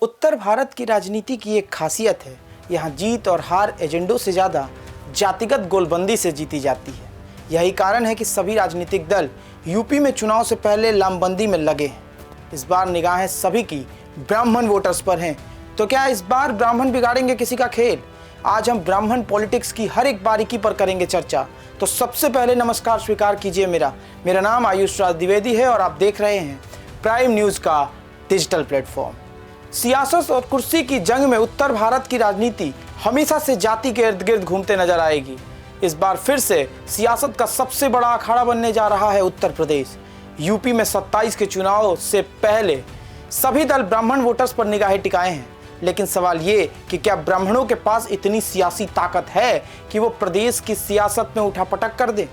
उत्तर भारत की राजनीति की एक खासियत है, यहाँ जीत और हार एजेंडों से ज़्यादा जातिगत गोलबंदी से जीती जाती है। यही कारण है कि सभी राजनीतिक दल यूपी में चुनाव से पहले लामबंदी में लगे हैं। इस बार निगाहें सभी की ब्राह्मण वोटर्स पर हैं। तो क्या इस बार ब्राह्मण बिगाड़ेंगे किसी का खेल? आज हम ब्राह्मण पॉलिटिक्स की हर एक बारीकी पर करेंगे चर्चा। तो सबसे पहले नमस्कार स्वीकार कीजिए, मेरा नाम आयुष राज द्विवेदी है और आप देख रहे हैं प्राइम न्यूज़ का डिजिटल प्लेटफॉर्म। सियासत और कुर्सी की जंग में उत्तर भारत की राजनीति हमेशा से जाति के इर्द गिर्द घूमते नजर आएगी। इस बार फिर से सियासत का सबसे बड़ा अखाड़ा बनने जा रहा है उत्तर प्रदेश। यूपी में 27 के चुनाव से पहले सभी दल ब्राह्मण वोटर्स पर निगाहें टिकाए हैं, लेकिन सवाल ये कि क्या ब्राह्मणों के पास इतनी सियासी ताकत है कि वो प्रदेश की सियासत में उठापटक कर दें?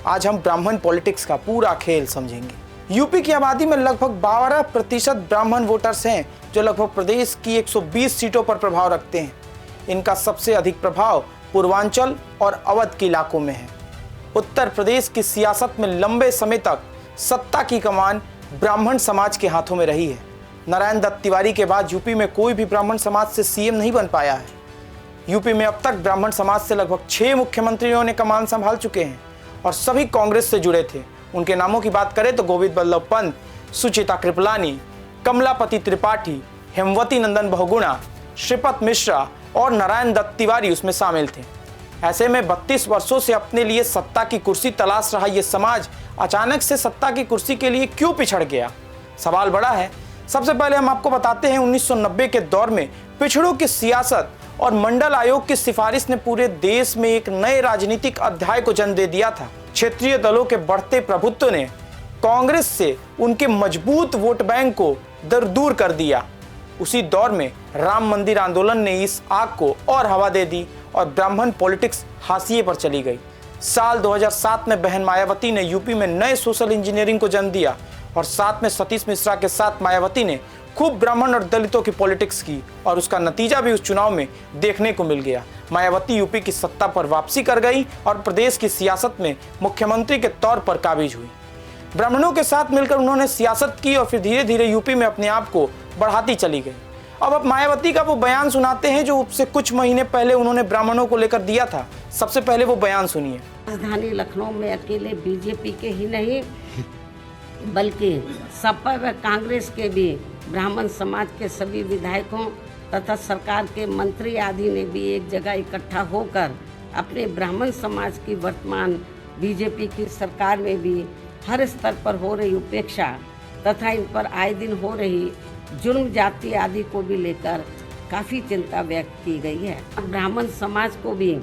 आज हम ब्राह्मण पॉलिटिक्स का पूरा खेल समझेंगे। यूपी की आबादी में लगभग 12% ब्राह्मण वोटर्स हैं, जो लगभग प्रदेश की 120 सीटों पर प्रभाव रखते हैं। इनका सबसे अधिक प्रभाव पूर्वांचल और अवध के इलाकों में है। उत्तर प्रदेश की सियासत में लंबे समय तक सत्ता की कमान ब्राह्मण समाज के हाथों में रही है। नारायण दत्त तिवारी के बाद यूपी में कोई भी ब्राह्मण समाज से सीएम नहीं बन पाया है। यूपी में अब तक ब्राह्मण समाज से लगभग 6 मुख्यमंत्रियों ने कमान संभाल चुके हैं और सभी कांग्रेस से जुड़े थे। उनके नामों की बात करें तो गोविंद बल्लभ पंत, सुचिता कृपलानी, कमलापति त्रिपाठी, हेमवती नंदन बहुगुणा, श्रीपत मिश्रा और नारायण दत्त तिवारी उसमें शामिल थे। ऐसे में 32 वर्षों से अपने लिए सत्ता की कुर्सी तलाश रहा ये समाज अचानक से सत्ता की कुर्सी के लिए क्यों पिछड़ गया? सवाल बड़ा है। सबसे पहले हम आपको बताते हैं 1990 के दौर में पिछड़ों की सियासत और मंडल आयोग की सिफारिश ने पूरे देश में एक नए राजनीतिक अध्याय को जन्म दे दिया था। क्षेत्रीय दलों के बढ़ते प्रभुत्व ने कांग्रेस से उनके मजबूत वोट बैंक को दूर कर दिया। उसी दौर में राम मंदिर आंदोलन ने इस आग को और हवा दे दी और ब्राह्मण पॉलिटिक्स हाशिए पर चली गई। साल 2007 में बहन मायावती ने यूपी में नए सोशल इंजीनियरिंग को जन्म दिया और साथ में सतीश मिश्रा के साथ मायावती ने खूब ब्राह्मण और दलितों की पॉलिटिक्स की और उसका नतीजा भी उस चुनाव में देखने को मिल गया। मायावती यूपी की सत्ता पर वापसी कर गई और प्रदेश की सियासत में मुख्यमंत्री के तौर पर काबिज हुई। ब्राह्मणों के साथ मिलकर उन्होंने सियासत की और फिर धीरे धीरे यूपी में अपने आप को बढ़ाती चली गई। अब मायावती का वो बयान सुनाते हैं जो उससे कुछ महीने पहले उन्होंने ब्राह्मणों को लेकर दिया था। सबसे पहले वो बयान सुनिए। राजधानी लखनऊ में अकेले बीजेपी के ही नहीं बल्कि सपा व कांग्रेस के भी ब्राह्मण समाज के सभी विधायकों तथा सरकार के मंत्री आदि ने भी एक जगह इकट्ठा होकर अपने ब्राह्मण समाज की वर्तमान बीजेपी की सरकार में भी हर स्तर पर हो रही उपेक्षा तथा इन पर आए दिन हो रही जुर्म जाति आदि को भी लेकर काफ़ी चिंता व्यक्त की गई है। ब्राह्मण समाज को भी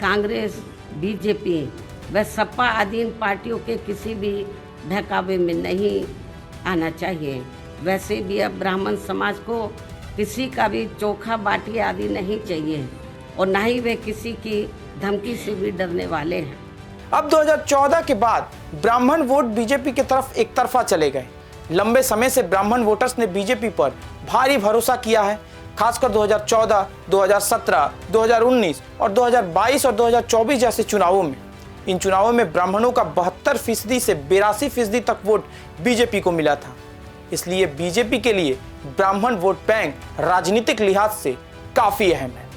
कांग्रेस, बीजेपी व सपा आदि इन पार्टियों के किसी भी बहकावे में नहीं आना चाहिए। वैसे भी अब ब्राह्मण समाज को किसी का भी चोखा बाटी आदि नहीं चाहिए और न ही वे किसी की धमकी से भी डरने वाले हैं। अब 2014 के बाद ब्राह्मण वोट बीजेपी की तरफ एक तरफा चले गए। लंबे समय से ब्राह्मण वोटर्स ने बीजेपी पर भारी भरोसा किया है। खासकर 2014, 2017, 2019 और 2022 और 2024 जैसे चुनावों में। इन चुनावों में ब्राह्मणों का 72% से 82% तक वोट बीजेपी को मिला था। इसलिए बीजेपी के लिए ब्राह्मण वोट बैंक राजनीतिक लिहाज से काफी अहम है।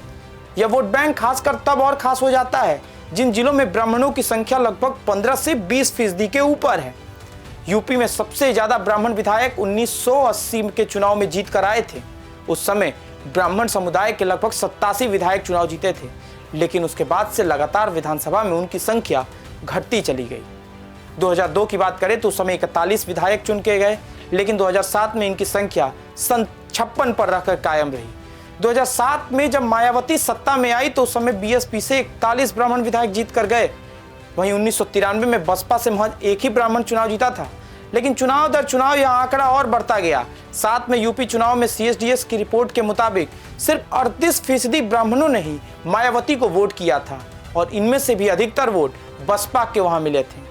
यह वोट बैंक खासकर तब और खास हो जाता है जिन जिलों में ब्राह्मणों की संख्या लगभग 15 से 20% के ऊपर है। यूपी में सबसे ज्यादा ब्राह्मण विधायक 1980 के चुनाव में जीत कर आए थे। उस समय ब्राह्मण समुदाय के लगभग 87 विधायक चुनाव जीते थे, लेकिन उसके बाद से लगातार विधानसभा में उनकी संख्या घटती चली गई। 2002 की बात करें तो उस समय 41 विधायक चुन के गए, लेकिन 2007 में इनकी संख्या 56 पर रहकर कायम रही। 2007 में जब मायावती सत्ता में आई तो उस समय बीएसपी से 41 ब्राह्मण विधायक जीत कर गए। वहीं 1993 में बसपा से महज एक ही ब्राह्मण चुनाव जीता था, लेकिन चुनाव दर चुनाव यह आंकड़ा और बढ़ता गया। साथ में यूपी चुनाव में सीएसडीएस की रिपोर्ट के मुताबिक सिर्फ 38% ब्राह्मणों ने ही मायावती को वोट किया था और इनमें से भी अधिकतर वोट बसपा के वहां मिले थे,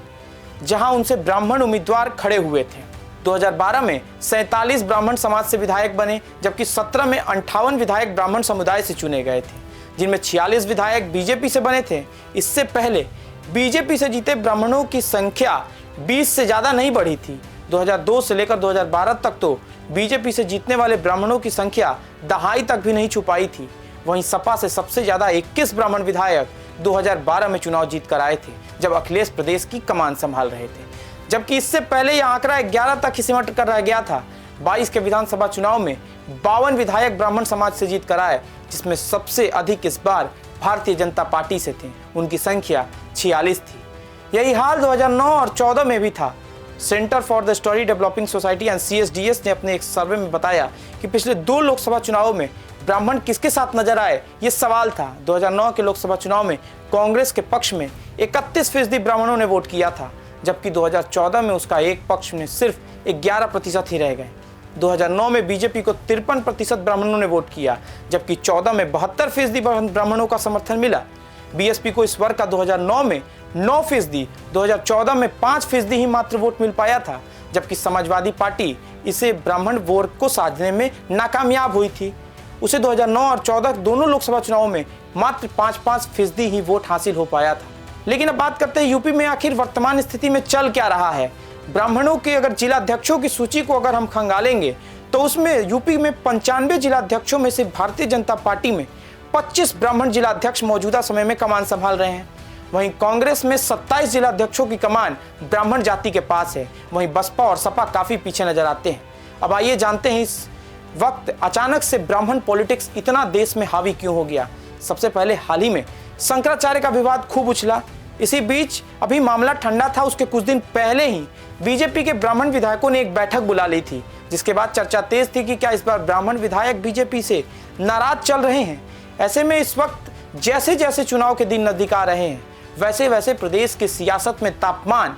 जहां उनसे ब्राह्मण उम्मीदवार खड़े हुए थे। 2012 में 47 ब्राह्मण समाज से विधायक बने, जबकि 17 में 58 विधायक ब्राह्मण समुदाय से चुने गए थे, जिनमें 46 विधायक बीजेपी से बने थे। इससे पहले बीजेपी से जीते ब्राह्मणों की संख्या 20 से ज़्यादा नहीं बढ़ी थी, 2002 से लेकर 2012 तक तो बीजेपी से जीतने वाले ब्राह्मणों की संख्या दहाई तक भी नहीं छुपाई थी। वहीं सपा से सबसे ज्यादा 21 ब्राह्मण विधायक 2012 में चुनाव जीत कर आए थे, जब अखिलेश प्रदेश की कमान संभाल रहे थे, जबकि इससे पहले यह आंकड़ा 11 तक ही सिमट कर रह गया था। 22 के विधानसभा चुनाव में 52 विधायक ब्राह्मण समाज से जीत कर आए, जिसमें सबसे अधिक इस बार भारतीय जनता पार्टी से थे, उनकी संख्या 46 थी। यही हाल 2009 और 14 में भी था। Centre for the story developing society and CSDS ने अपने एक सर्वे में बताया कि पिछले 2 लोकसभा चुनावों में ब्राह्मण किसके साथ नजर आए, ये सवाल था। 2009 के लोकसभा चुनाव में कांग्रेस के पक्ष में 31% ब्राह्मणों ने वोट किया था, जबकि 2014 में उसका एक पक्ष में सिर्फ 11% ही रह गए। 2009 में बीजेपी को 53% ब्राह्मणों ने वोट किया, जबकि 14 में 72% ब्राह्मणों का समर्थन मिला। बीएसपी को इस वर्ग का 2009 में 9%, 2014 में 5% ही मात्र वोट मिल पाया था, जबकि समाजवादी पार्टी इसे ब्राह्मण वर्ग को साधने में नाकामयाब हुई थी। उसे 2009 और 14 दोनों लोकसभा चुनावों में मात्र 5% ही वोट हासिल हो पाया था। लेकिन अब बात करते हैं यूपी में आखिर वर्तमान स्थिति में चल क्या रहा है। ब्राह्मणों के अगर जिलाध्यक्षों की सूची को अगर हम खंगालेंगे तो उसमें यूपी में 95 जिलाध्यक्षों में से भारतीय जनता पार्टी में 25 ब्राह्मण जिलाध्यक्ष मौजूदा समय में कमान संभाल रहे हैं। वहीं कांग्रेस में 27 जिलाध्यक्षों की कमान ब्राह्मण जाति के पास है। वहीं बसपा और सपा काफी पीछे नजर आते हैं। अब आइए जानते हैं इस वक्त अचानक से ब्राह्मण पॉलिटिक्स इतना देश में हावी क्यों हो गया। सबसे पहले हाल ही में शंकराचार्य का विवाद खूब उछला। इसी बीच अभी मामला ठंडा था, उसके कुछ दिन पहले ही बीजेपी के ब्राह्मण विधायकों ने एक बैठक बुला ली थी, जिसके बाद चर्चा तेज थी कि क्या इस बार ब्राह्मण विधायक बीजेपी से नाराज चल रहे हैं। ऐसे में इस वक्त जैसे जैसे चुनाव के दिन नजदीक आ रहे हैं, वैसे वैसे प्रदेश की सियासत में तापमान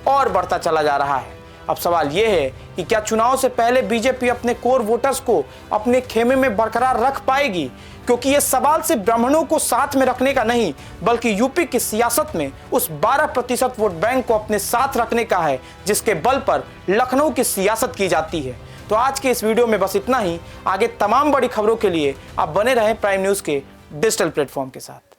और बढ़ता चला जा रहा है। अब सवाल यह है कि क्या चुनाव से पहले बीजेपी अपने कोर वोटर्स को अपने खेमे में बरकरार रख पाएगी, क्योंकि यह सवाल सिर्फ ब्राह्मणों को साथ में रखने का नहीं, बल्कि यूपी की सियासत में उस 12% वोट बैंक को अपने साथ रखने का है, जिसके बल पर लखनऊ की सियासत की जाती है। तो आज के इस वीडियो में बस इतना ही। आगे तमाम बड़ी खबरों के लिए आप बने रहें प्राइम न्यूज़ के डिजिटल प्लेटफॉर्म के साथ।